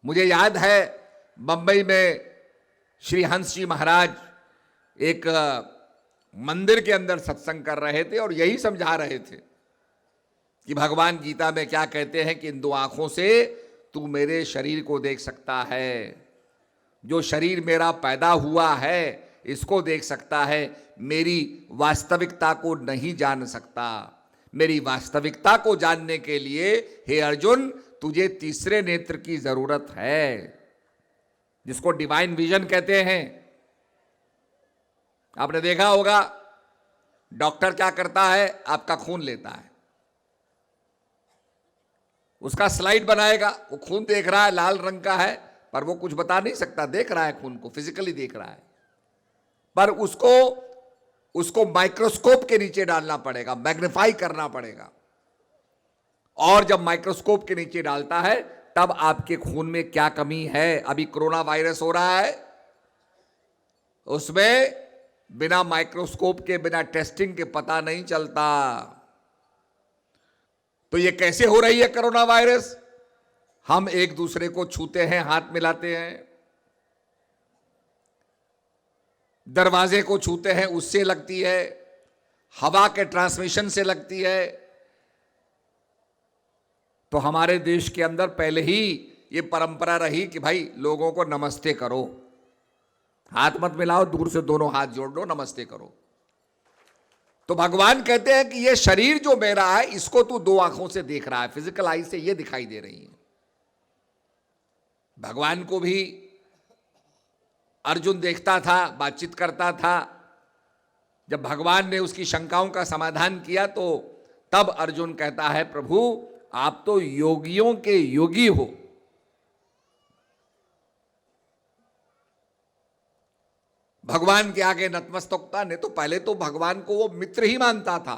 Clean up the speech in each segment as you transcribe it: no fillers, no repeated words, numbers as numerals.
मुझे याद है बंबई में श्री हंस जी महाराज एक मंदिर के अंदर सत्संग कर रहे थे और यही समझा रहे थे कि भगवान गीता में क्या कहते हैं कि इन दो आंखों से तू मेरे शरीर को देख सकता है, जो शरीर मेरा पैदा हुआ है इसको देख सकता है, मेरी वास्तविकता को नहीं जान सकता। मेरी वास्तविकता को जानने के लिए हे अर्जुन तुझे तीसरे नेत्र की जरूरत है, जिसको डिवाइन विजन कहते हैं। आपने देखा होगा डॉक्टर क्या करता है, आपका खून लेता है, उसका स्लाइड बनाएगा, वो खून देख रहा है, लाल रंग का है, पर वो कुछ बता नहीं सकता, देख रहा है खून को, फिजिकली देख रहा है, पर उसको माइक्रोस्कोप के नीचे डालना पड़ेगा, मैग्नीफाई करना पड़ेगा। और जब माइक्रोस्कोप के नीचे डालता है तब आपके खून में क्या कमी है। अभी कोरोना वायरस हो रहा है, उसमें बिना माइक्रोस्कोप के, बिना टेस्टिंग के पता नहीं चलता। तो ये कैसे हो रही है कोरोना वायरस? हम एक दूसरे को छूते हैं, हाथ मिलाते हैं, दरवाजे को छूते हैं, उससे लगती है, हवा के ट्रांसमिशन से लगती है। तो हमारे देश के अंदर पहले ही ये परंपरा रही कि भाई लोगों को नमस्ते करो, हाथ मत मिलाओ, दूर से दोनों हाथ जोड़ लो, नमस्ते करो। तो भगवान कहते हैं कि ये शरीर जो मेरा है इसको तू दो आंखों से देख रहा है, फिजिकल आई से ये दिखाई दे रही है। भगवान को भी अर्जुन देखता था, बातचीत करता था। जब भगवान ने उसकी शंकाओं का समाधान किया तो तब अर्जुन कहता है प्रभु आप तो योगियों के योगी हो। भगवान के आगे नतमस्तकता ने तो पहले तो भगवान को वो मित्र ही मानता था,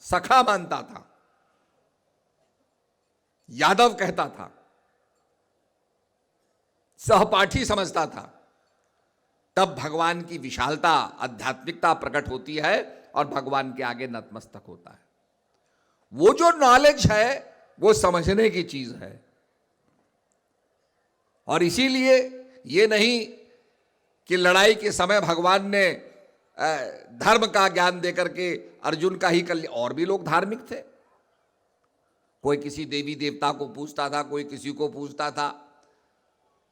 सखा मानता था, यादव कहता था, सहपाठी समझता था। तब भगवान की विशालता, आध्यात्मिकता प्रकट होती है और भगवान के आगे नतमस्तक होता है। वो जो नॉलेज है वो समझने की चीज है। और इसीलिए ये नहीं कि लड़ाई के समय भगवान ने धर्म का ज्ञान देकर के अर्जुन का ही कल्याण, और भी लोग धार्मिक थे, कोई किसी देवी देवता को पूजता था, कोई किसी को पूजता था।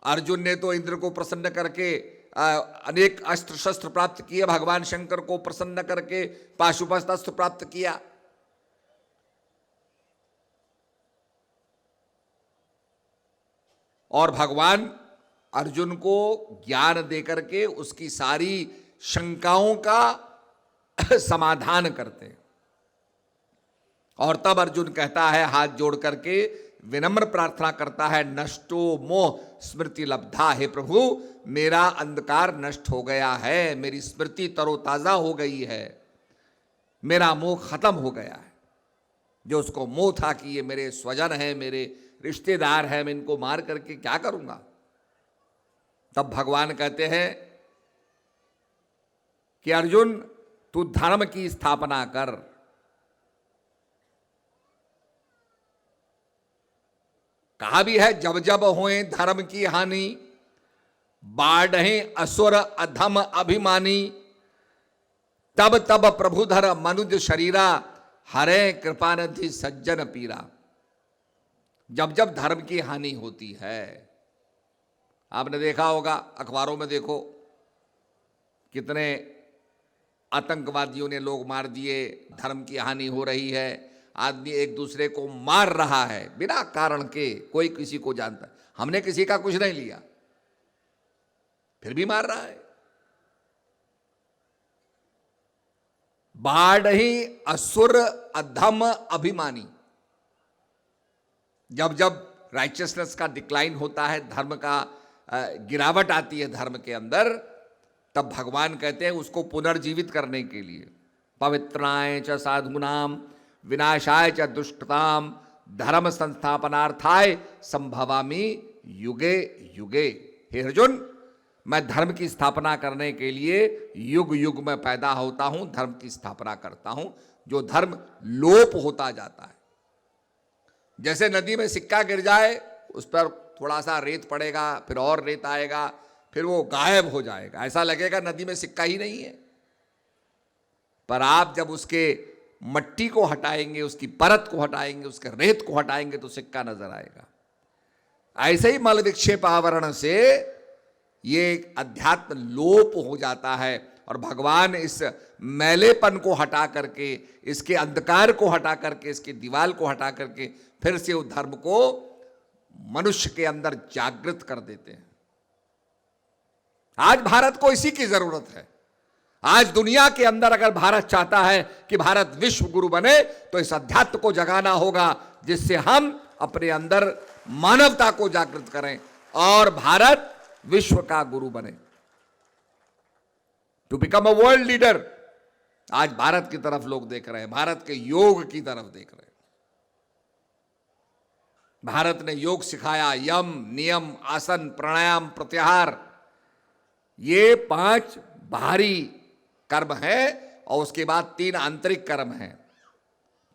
अर्जुन ने तो इंद्र को प्रसन्न करके अनेक अस्त्र शस्त्र प्राप्त किए, भगवान शंकर को प्रसन्न करके पाशुपत अस्त्र प्राप्त किया। और भगवान अर्जुन को ज्ञान देकर के उसकी सारी शंकाओं का समाधान करते हैं। और तब अर्जुन कहता है, हाथ जोड़ करके विनम्र प्रार्थना करता है, नष्टो मोह स्मृति लब्धा, हे प्रभु मेरा अंधकार नष्ट हो गया है, मेरी स्मृति तरोताजा हो गई है, मेरा मोह खत्म हो गया है। जो उसको मोह था कि ये मेरे स्वजन है, मेरे रिश्तेदार हैं, मैं इनको मार करके क्या करूंगा। तब भगवान कहते हैं कि अर्जुन तू धर्म की स्थापना कर। कहा भी है, जब जब होए धर्म की हानि, बाढ़े असुर अधम अभिमानी, तब तब प्रभुधर मनुज शरीरा, हरे कृपानिधि सज्जन पीरा। जब जब धर्म की हानि होती है, आपने देखा होगा, अखबारों में देखो कितने आतंकवादियों ने लोग मार दिए, धर्म की हानि हो रही है, आदमी एक दूसरे को मार रहा है बिना कारण के, कोई किसी को जानता, हमने किसी का कुछ नहीं लिया फिर भी मार रहा है। बाढ़ ही असुर अधम अभिमानी। जब जब राइचियसनेस का डिक्लाइन होता है, धर्म का गिरावट आती है धर्म के अंदर, तब भगवान कहते हैं उसको पुनर्जीवित करने के लिए, पवित्राय च साधूनाम विनाशाय च दुष्टताम धर्म संस्थापनार्थाय संभवामि युगे युगे। हे अर्जुन मैं धर्म की स्थापना करने के लिए युग युग में पैदा होता हूं, धर्म की स्थापना करता हूं। जो धर्म लोप होता जाता है, जैसे नदी में सिक्का गिर जाए उस पर थोड़ा सा रेत पड़ेगा, फिर और रेत आएगा, फिर वो गायब हो जाएगा, ऐसा लगेगा नदी में सिक्का ही नहीं है। पर आप जब उसके मट्टी को हटाएंगे, उसकी परत को हटाएंगे, उसके रेत को हटाएंगे तो सिक्का नजर आएगा। ऐसे ही मल विक्षेप आवरण से ये अध्यात्म लोप हो जाता है और भगवान इस मैलेपन को हटा करके, इसके अंधकार को हटा करके, इसकी दीवार को हटा करके फिर से उस धर्म को मनुष्य के अंदर जागृत कर देते हैं। आज भारत को इसी की जरूरत है। आज दुनिया के अंदर अगर भारत चाहता है कि भारत विश्व गुरु बने तो इस अध्यात्म को जगाना होगा, जिससे हम अपने अंदर मानवता को जागृत करें और भारत विश्व का गुरु बने, to become a world leader. आज भारत की तरफ लोग देख रहे हैं, भारत के योग की तरफ देख रहे हैं। भारत ने योग सिखाया, यम, नियम, आसन, प्राणायाम, प्रत्याहार, ये 5 बाहरी कर्म है और उसके बाद 3 आंतरिक कर्म हैं।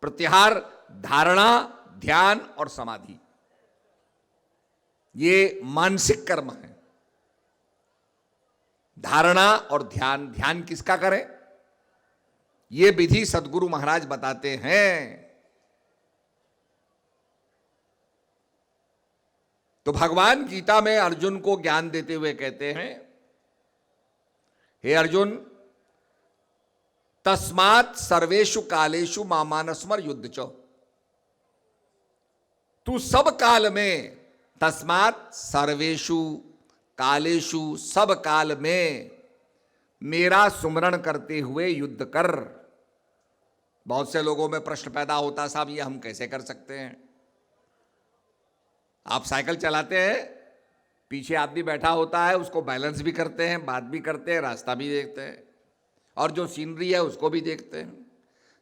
प्रत्याहार, धारणा, ध्यान और समाधि, ये मानसिक कर्म है। धारणा और ध्यान, ध्यान किसका करें, ये विधि सदगुरु महाराज बताते हैं। तो भगवान गीता में अर्जुन को ज्ञान देते हुए कहते हैं, हे अर्जुन, तस्मात् सर्वेषु कालेषु मामानस्मर युद्ध च। तू सब काल में, तस्मात् सर्वेषु कालेषु, सब काल में मेरा सुमरण करते हुए युद्ध कर। बहुत से लोगों में प्रश्न पैदा होता, साहब ये हम कैसे कर सकते हैं? आप साइकिल चलाते हैं, पीछे आदमी बैठा होता है, उसको बैलेंस भी करते हैं, बात भी करते हैं, रास्ता भी देखते हैं, और जो सीनरी है उसको भी देखते हैं।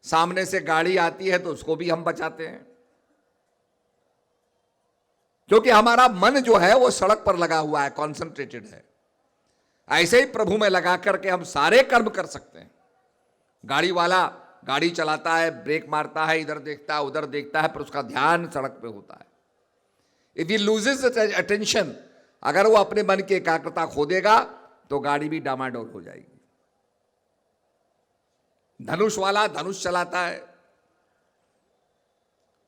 सामने से गाड़ी आती है तो उसको भी हम बचाते हैं, क्योंकि हमारा मन जो है वो सड़क पर लगा हुआ है, कॉन्सेंट्रेटेड है। ऐसे ही प्रभु में लगा करके हम सारे कर्म कर सकते हैं। गाड़ी वाला गाड़ी चलाता है, ब्रेक मारता है, इधर देखता है, उधर देखता है, पर उसका ध्यान सड़क पे होता है। इफ ही लूजेस अटेंशन, अगर वो अपने मन की एकाग्रता खो देगा तो गाड़ी भी डामाडोल हो जाएगी। धनुष वाला धनुष चलाता है,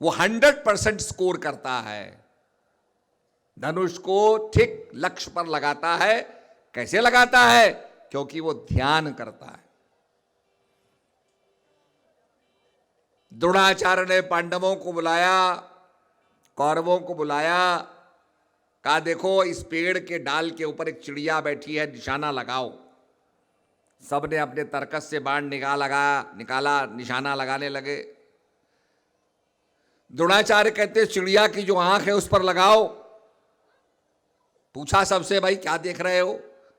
वो 100% स्कोर करता है, धनुष को ठीक लक्ष्य पर लगाता है। कैसे लगाता है? क्योंकि वो ध्यान करता है। द्रोणाचार्य ने पांडवों को बुलाया, कौरवों को बुलाया, कहा देखो इस पेड़ के डाल के ऊपर एक चिड़िया बैठी है, निशाना लगाओ। सबने अपने तरकस से बाण निकाला, निशाना लगाने लगे। द्रोणाचार्य कहते चिड़िया की जो आंख है उस पर लगाओ। पूछा सबसे, भाई क्या देख रहे हो?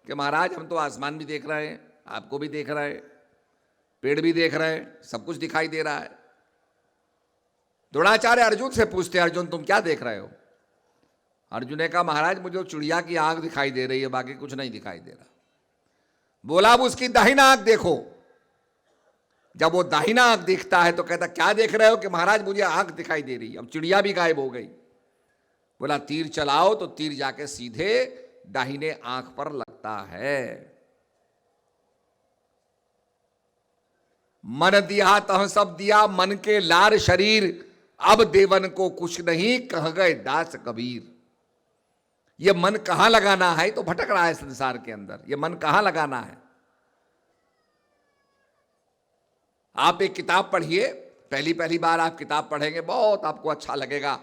कि महाराज हम तो आसमान भी देख रहे हैं, आपको भी देख रहे हैं, पेड़ भी देख रहे हैं, सब कुछ दिखाई दे रहा है। द्रोणाचार्य अर्जुन से पूछते, अर्जुन तुम क्या देख रहे हो? अर्जुन ने कहा महाराज मुझे चिड़िया की आंख दिखाई दे रही है, बाकी कुछ नहीं दिखाई दे रहा। बोला अब उसकी दाहिना आंख देखो। जब वो दाहिना आंख देखता है तो कहता क्या देख रहे हो? कि महाराज मुझे आंख दिखाई दे रही। अब चिड़िया भी गायब हो गई। बोला तीर चलाओ, तो तीर जाके सीधे दाहिने आंख पर लगता है। मन दिया तह सब दिया, मन के लार शरीर, अब देवन को कुछ नहीं, कह गए दास कबीर। ये मन कहां लगाना है? तो भटक रहा है संसार के अंदर। ये मन कहां लगाना है? आप एक किताब पढ़िए, पहली बार आप किताब पढ़ेंगे, बहुत आपको अच्छा लगेगा,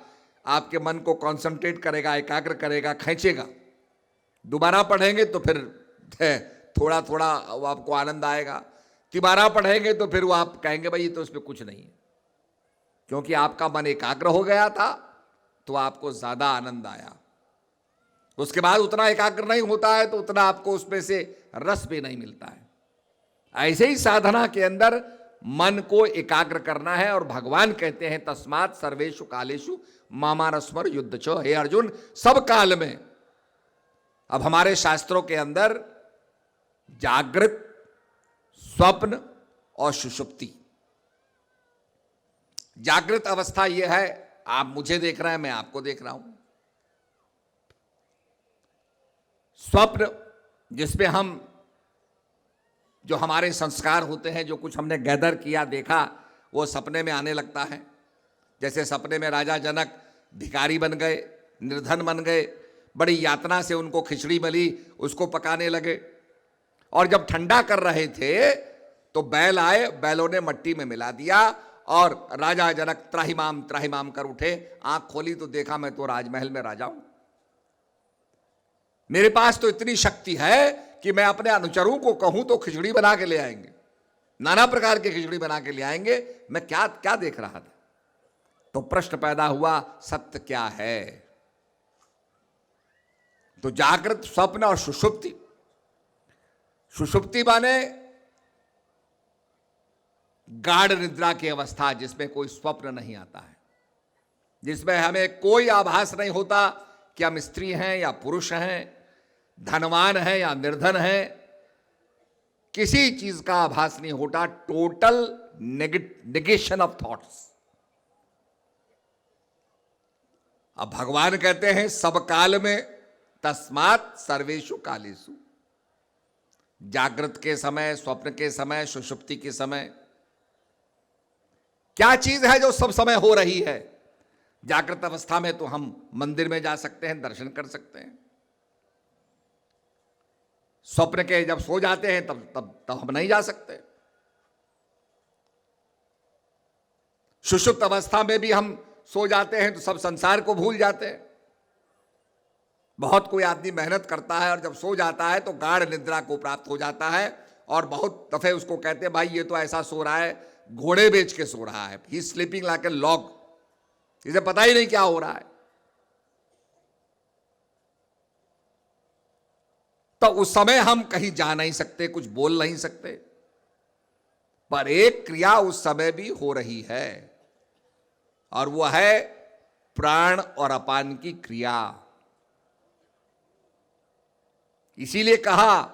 आपके मन को कंसंट्रेट करेगा, एकाग्र करेगा, खींचेगा। दोबारा पढ़ेंगे तो फिर थोड़ा थोड़ा आपको आनंद आएगा। तिबारा पढ़ेंगे तो फिर वो आप कहेंगे भाई ये तो उसमें कुछ नहीं है, क्योंकि आपका मन एकाग्र हो गया था तो आपको ज्यादा आनंद आया। उसके बाद उतना एकाग्र नहीं होता है तो उतना आपको उसमें से रस भी नहीं मिलता है। ऐसे ही साधना के अंदर मन को एकाग्र करना है। और भगवान कहते हैं तस्मात् सर्वेषु कालेषु मामानस्मर युद्ध चो। हे अर्जुन, सब काल में। अब हमारे शास्त्रों के अंदर जागृत, स्वप्न और सुषुप्ति। जागृत अवस्था यह है, आप मुझे देख रहे हैं, मैं आपको देख रहा हूं। स्वप्न जिसमें हम जो हमारे संस्कार होते हैं, जो कुछ हमने गैदर किया देखा, वो सपने में आने लगता है। जैसे सपने में राजा जनक भिखारी बन गए, निर्धन बन गए, बड़ी यातना से उनको खिचड़ी मिली, उसको पकाने लगे, और जब ठंडा कर रहे थे तो बैल आए, बैलों ने मट्टी में मिला दिया, और राजा जनक त्राहिमाम त्राहिमाम कर उठे। आंख खोली तो देखा मैं तो राजमहल में राजा हूं, मेरे पास तो इतनी शक्ति है कि मैं अपने अनुचरों को कहूं तो खिचड़ी बना के ले आएंगे, नाना प्रकार की खिचड़ी बना के ले आएंगे। मैं क्या क्या देख रहा था? तो प्रश्न पैदा हुआ, सत्य क्या है? तो जागृत, स्वप्न और सुषुप्ति। सुषुप्ति माने गाढ़ निद्रा की अवस्था, जिसमें कोई स्वप्न नहीं आता है, जिसमें हमें कोई आभास नहीं होता कि हम स्त्री हैं या पुरुष हैं, धनवान हैं या निर्धन हैं, किसी चीज का आभास नहीं होता। Total negation of thoughts. अब भगवान कहते हैं सब काल में, तस्मात् सर्वेषु कालेषु। जागृत के समय, स्वप्न के समय, सुषुप्ति के समय, क्या चीज है जो सब समय हो रही है? जागृत अवस्था में तो हम मंदिर में जा सकते हैं, दर्शन कर सकते हैं। स्वप्न के जब सो जाते हैं तब हम नहीं जा सकते। सुषुप्त अवस्था में भी हम सो जाते हैं तो सब संसार को भूल जाते हैं। बहुत कोई आदमी मेहनत करता है और जब सो जाता है तो गाढ़ निद्रा को प्राप्त हो जाता है, और बहुत दफे उसको कहते हैं भाई ये तो ऐसा सो रहा है, घोड़े बेच के सो रहा है, ही स्लीपिंग लाइक ए लॉग, इसे पता ही नहीं क्या हो रहा है। तो उस समय हम कहीं जा नहीं सकते, कुछ बोल नहीं सकते, पर एक क्रिया उस समय भी हो रही है, और वह है प्राण और अपान की क्रिया। इसीलिए कहा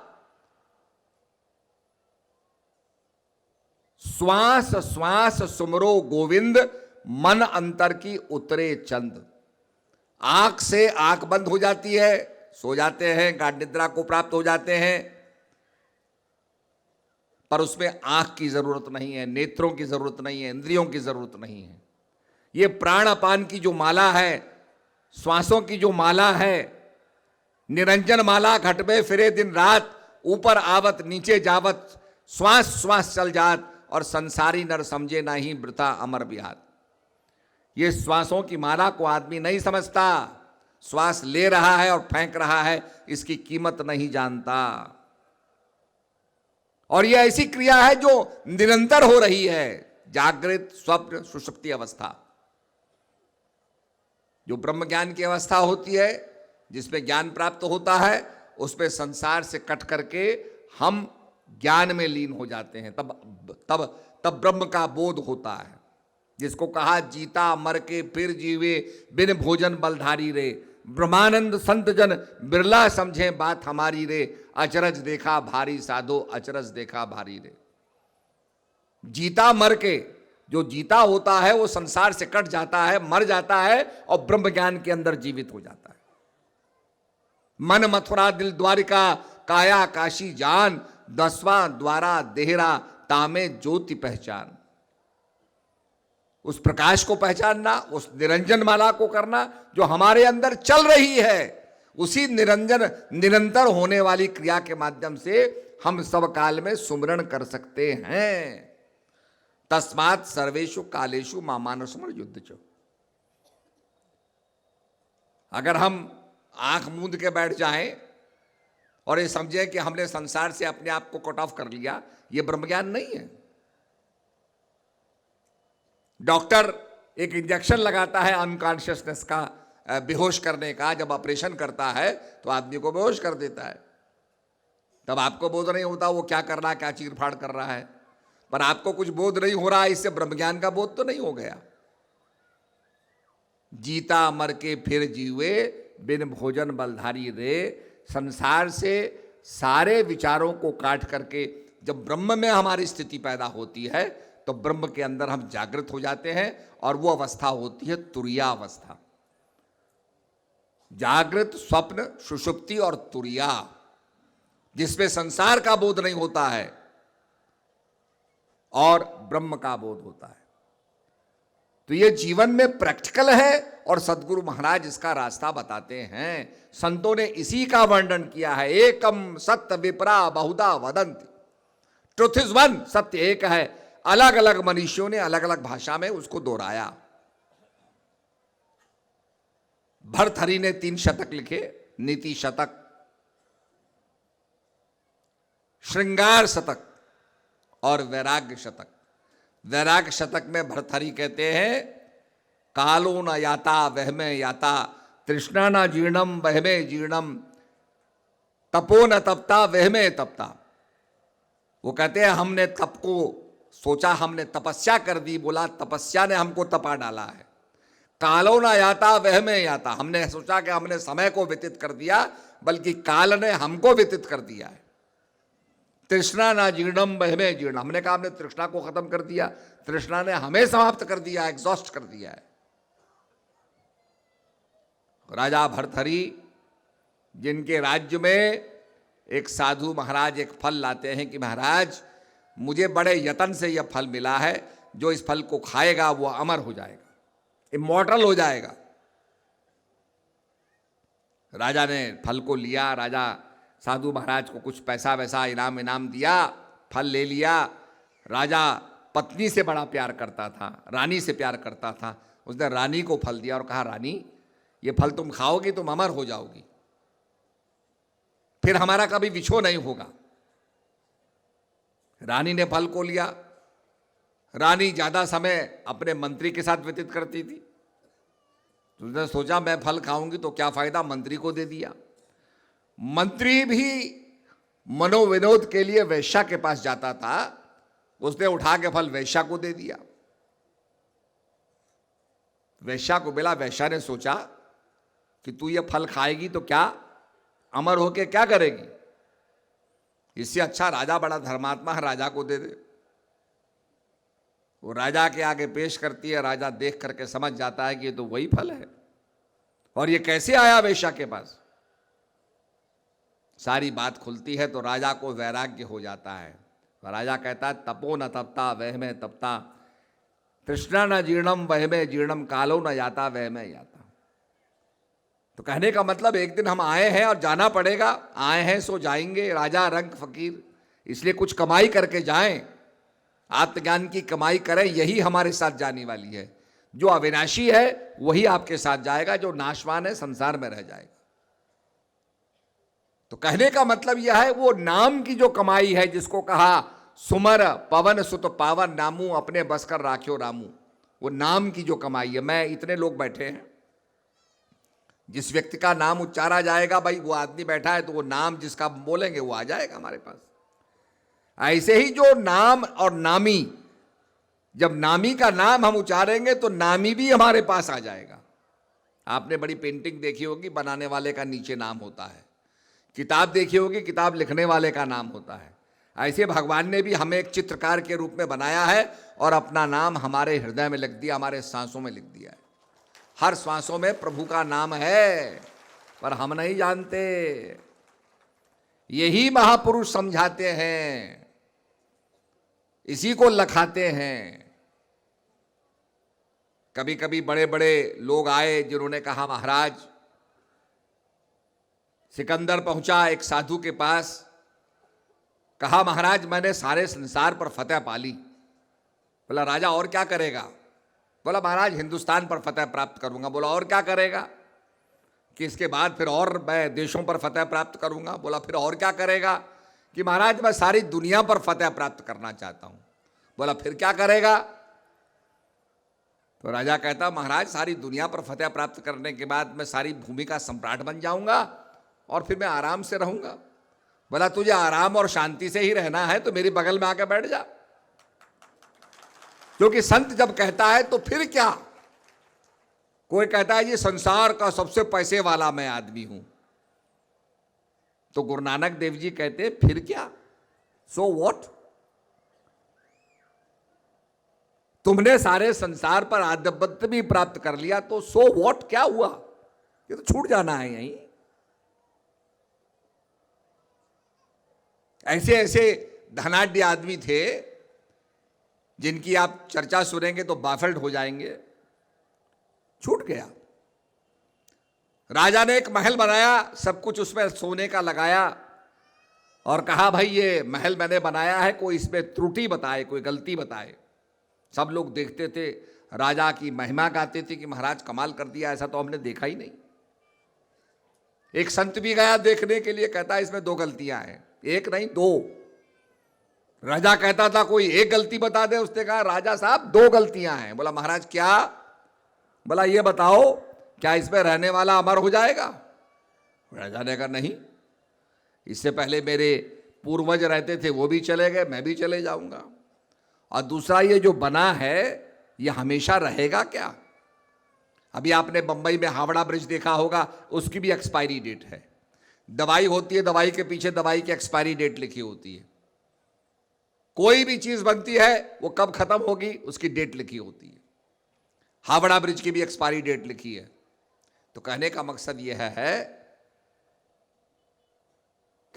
श्वास श्वास सुमरो गोविंद, मन अंतर की उतरे चंद। आंख से आंख बंद हो जाती है, सो जाते हैं, गाढ़ निद्रा को प्राप्त हो जाते हैं, पर उसमें आंख की जरूरत नहीं है, नेत्रों की जरूरत नहीं है, इंद्रियों की जरूरत नहीं है। ये प्राण अपान की जो माला है, श्वासों की जो माला है, निरंजन माला घट में फिरे दिन रात, ऊपर आवत नीचे जावत, श्वास श्वास चल जात, और संसारी नर समझे नहीं वृथा अमर विहार। ये श्वासों की माला को आदमी नहीं समझता, श्वास ले रहा है और फेंक रहा है, इसकी कीमत नहीं जानता। और यह ऐसी क्रिया है जो निरंतर हो रही है, जागृत, स्वप्न, सुषुप्ति अवस्था। जो ब्रह्म ज्ञान की अवस्था होती है, जिसमें ज्ञान प्राप्त होता है, उसमें संसार से कट करके हम ज्ञान में लीन हो जाते हैं। तब ब्रह्म का बोध होता है, जिसको कहा जीता मर के फिर जीवे, बिन भोजन बलधारी रे, ब्रह्मानंद संत जन बिरला समझे बात हमारी रे, अचरज देखा भारी साधो, अचरज देखा भारी रे। जीता मर के, जो जीता होता है वो संसार से कट जाता है, मर जाता है, और ब्रह्म ज्ञान के अंदर जीवित हो जाता है। मन मथुरा दिल द्वारिका, काया काशी जान, 10वां द्वारा देहरा, तामे ज्योति पहचान। उस प्रकाश को पहचानना, उस निरंजन माला को करना जो हमारे अंदर चल रही है, उसी निरंजन निरंतर होने वाली क्रिया के माध्यम से हम सब काल में सुमरण कर सकते हैं। तस्मात् सर्वेषु कालेषु मामानुस्मर युद्ध चो। अगर हम आंख मूंद के बैठ जाएं और ये समझें कि हमने संसार से अपने आप को कट ऑफ कर लिया, ये ब्रह्मज्ञान नहीं है। डॉक्टर एक इंजेक्शन लगाता है अनकॉन्शियसनेस का, बेहोश करने का, जब ऑपरेशन करता है तो आदमी को बेहोश कर देता है। तब आपको बोध नहीं होता वो क्या कर रहा है, क्या चीरफाड़ कर रहा है, पर आपको कुछ बोध नहीं हो रहा है, इससे ब्रह्मज्ञान का बोध तो नहीं हो गया। जीता मर के फिर जीवे, बिन भोजन बलधारी रे। संसार से सारे विचारों को काट करके जब ब्रह्म में हमारी स्थिति पैदा होती है, तो ब्रह्म के अंदर हम जागृत हो जाते हैं, और वो अवस्था होती है तुरीया अवस्था। जागृत, स्वप्न, सुषुप्ति और तुरिया, जिसमें संसार का बोध नहीं होता है और ब्रह्म का बोध होता है। तो ये जीवन में प्रैक्टिकल है और सदगुरु महाराज इसका रास्ता बताते हैं। संतों ने इसी का वर्णन किया है। एकम सत्य विपरा बहुधा वदंती, ट्रुथ इज वन, सत्य एक है। अलग अलग मनुष्यों ने अलग अलग भाषा में उसको दोहराया। भर्तहरि ने 3 शतक लिखे, नीति शतक, श्रृंगार शतक और वैराग्य शतक। वैराग्य शतक में भर्तहरि कहते हैं, कालो न याता वहमे याता, तृष्णा न जीर्णम वहमे जीर्णम, तपो न तपता वहमे तपता। वो कहते हैं हमने तप को सोचा, हमने तपस्या कर दी, बोला तपस्या ने हमको तपा डाला है। कालो न याता वहमे याता, हमने सोचा कि हमने समय को व्यतीत कर दिया, बल्कि काल ने हमको व्यतीत कर दिया है। तृष्णा ना जीर्णम वहमे जीर्ण, हमने कहा हमने तृष्णा को खत्म कर दिया, तृष्णा ने हमें समाप्त कर दिया, एग्जॉस्ट कर दिया है। राजा भर्तहरि, जिनके राज्य में एक साधु महाराज एक फल लाते हैं कि महाराज मुझे बड़े यत्न से यह फल मिला है, जो इस फल को खाएगा वो अमर हो जाएगा, इमॉर्टल हो जाएगा। राजा ने फल को लिया, राजा साधु महाराज को कुछ पैसा वैसा इनाम दिया, फल ले लिया। राजा पत्नी से बड़ा प्यार करता था, रानी से प्यार करता था। उसने रानी को फल दिया और कहा, रानी ये फल तुम खाओगी तुम अमर हो जाओगी, फिर हमारा कभी विछोह नहीं होगा। रानी ने फल को लिया। रानी ज्यादा समय अपने मंत्री के साथ व्यतीत करती थी, तो उसने सोचा मैं फल खाऊंगी तो क्या फायदा, मंत्री को दे दिया। मंत्री भी मनोविनोद के लिए वैश्या के पास जाता था, उसने उठा के फल वैश्या को दे दिया। वैश्या को मिला, वैश्या ने सोचा कि तू ये फल खाएगी तो क्या अमर होके क्या करेगी, इससे अच्छा राजा बड़ा धर्मात्मा है, राजा को दे दे। वो राजा के आगे पेश करती है। राजा देख करके समझ जाता है कि ये तो वही फल है, और ये कैसे आया वैश्या के पास। सारी बात खुलती है तो राजा को वैराग्य हो जाता है। राजा कहता है, तपो न तपता वहमे तपता, तृष्णा न जीर्णम वहमे जीर्णम, कालो न याता वहमे याता। तो कहने का मतलब एक दिन हम आए हैं और जाना पड़ेगा, आए हैं सो जाएंगे। राजा रंग फकीर, इसलिए कुछ कमाई करके जाएं, आत्मज्ञान की कमाई करें, यही हमारे साथ जाने वाली है। जो अविनाशी है वही आपके साथ जाएगा, जो नाशवान है संसार में रह जाएगा। तो कहने का मतलब यह है, वो नाम की जो कमाई है, जिसको कहा सुमर पवन सुत पावन नामू, अपने बस कर राख्यो रामू, वो नाम की जो कमाई है। मैं इतने लोग बैठे हैं, जिस व्यक्ति का नाम उच्चारा जाएगा, भाई वो आदमी बैठा है तो वो नाम जिसका बोलेंगे वो आ जाएगा हमारे पास। ऐसे ही जो नाम और नामी, जब नामी का नाम हम उच्चारेंगे तो नामी भी हमारे पास आ जाएगा। आपने बड़ी पेंटिंग देखी होगी, बनाने वाले का नीचे नाम होता है। किताब देखी होगी, किताब लिखने वाले का नाम होता है। ऐसे भगवान ने भी हमें एक चित्रकार के रूप में बनाया है और अपना नाम हमारे हृदय में लिख दिया, हमारे सांसों में लिख दिया है। हर सांसों में प्रभु का नाम है, पर हम नहीं जानते। यही महापुरुष समझाते हैं, इसी को लखाते हैं। कभी कभी बड़े बड़े लोग आए जिन्होंने कहा, महाराज सिकंदर पहुंचा एक साधु के पास, कहा महाराज मैंने सारे संसार पर फतेह पा ली। बोला राजा और क्या करेगा? बोला महाराज हिंदुस्तान पर फतेह प्राप्त करूंगा। बोला और क्या करेगा? कि इसके बाद फिर और मैं देशों पर फतेह प्राप्त करूंगा। बोला फिर और क्या करेगा? कि महाराज मैं सारी दुनिया पर फतेह प्राप्त करना चाहता हूं। बोला फिर क्या करेगा? तो राजा कहता महाराज सारी दुनिया पर फतेह प्राप्त करने के बाद मैं सारी भूमि का सम्राट बन जाऊंगा और फिर मैं आराम से रहूंगा। बोला तुझे आराम और शांति से ही रहना है तो मेरे बगल में आके बैठ जा, क्योंकि संत जब कहता है तो फिर क्या। कोई कहता है ये संसार का सबसे पैसे वाला मैं आदमी हूं, तो गुरु नानक देव जी कहते फिर क्या, सो व्हाट। तुमने सारे संसार पर आधिपत्य भी प्राप्त कर लिया तो सो व्हाट, क्या हुआ? ये तो छूट जाना है यहीं। ऐसे ऐसे धनाढ्य आदमी थे जिनकी आप चर्चा सुनेंगे तो बाफल्ड हो जाएंगे। छूट गया। राजा ने एक महल बनाया, सब कुछ उसमें सोने का लगाया और कहा भाई ये महल मैंने बनाया है, कोई इसमें त्रुटि बताए, कोई गलती बताए। सब लोग देखते थे, राजा की महिमा गाते थे कि महाराज कमाल कर दिया, ऐसा तो हमने देखा ही नहीं। एक संत भी गया देखने के लिए, कहता है इसमें 2 गलतियां हैं, एक नहीं 2। राजा कहता था कोई एक गलती बता दे, उसने कहा राजा साहब 2 गलतियां हैं। बोला महाराज क्या? बोला ये बताओ क्या इसमें रहने वाला अमर हो जाएगा? राजा ने कहा नहीं, इससे पहले मेरे पूर्वज रहते थे वो भी चले गए, मैं भी चले जाऊंगा, और दूसरा ये जो बना है ये हमेशा रहेगा क्या? अभी आपने बंबई में हावड़ा ब्रिज देखा होगा, उसकी भी एक्सपायरी डेट है। दवाई होती है, दवाई के पीछे दवाई की एक्सपायरी डेट लिखी होती है। कोई भी चीज बनती है वो कब खत्म होगी उसकी डेट लिखी होती है। हावड़ा ब्रिज की भी एक्सपायरी डेट लिखी है। तो कहने का मकसद यह है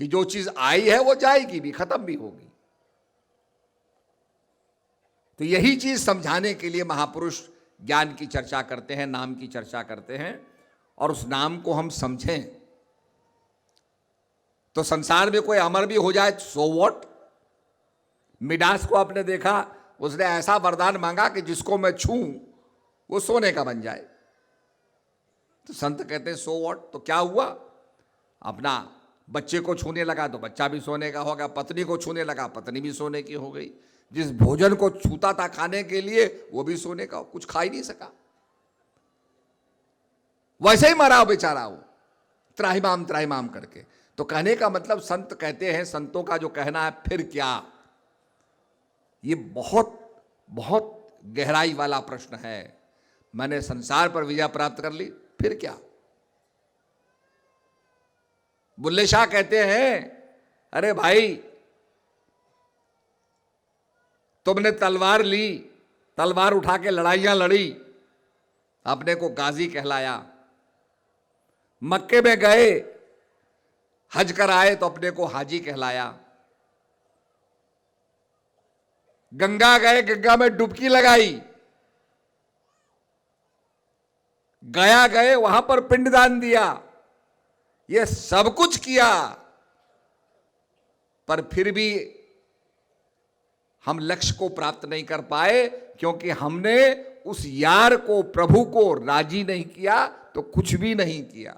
कि जो चीज आई है वो जाएगी भी, खत्म भी होगी। तो यही चीज समझाने के लिए महापुरुष ज्ञान की चर्चा करते हैं, नाम की चर्चा करते हैं, और उस नाम को हम समझें। तो संसार में कोई अमर भी हो जाए सो व्हाट। मिडास को आपने देखा, उसने ऐसा वरदान मांगा कि जिसको मैं छूं वो सोने का बन जाए। तो संत कहते हैं सो व्हाट, तो क्या हुआ? अपना बच्चे को छूने लगा तो बच्चा भी सोने का हो गया, पत्नी को छूने लगा पत्नी भी सोने की हो गई, जिस भोजन को छूता था खाने के लिए वो भी सोने का, कुछ खा ही नहीं सका, वैसे ही मरा बेचारा वो, त्राहिमाम करके। तो कहने का मतलब संत कहते हैं, संतों का जो कहना है फिर क्या, ये बहुत बहुत गहराई वाला प्रश्न है। मैंने संसार पर विजय प्राप्त कर ली, फिर क्या? बुल्ले शाह कहते हैं अरे भाई तुमने तलवार ली, तलवार उठा के लड़ाइयां लड़ी, अपने को गाजी कहलाया। मक्के में गए, हज कर आए तो अपने को हाजी कहलाया। गंगा गए, गंगा में डुबकी लगाई, गया गए वहां पर पिंडदान दिया, ये सब कुछ किया, पर फिर भी हम लक्ष्य को प्राप्त नहीं कर पाए, क्योंकि हमने उस यार को, प्रभु को राजी नहीं किया तो कुछ भी नहीं किया।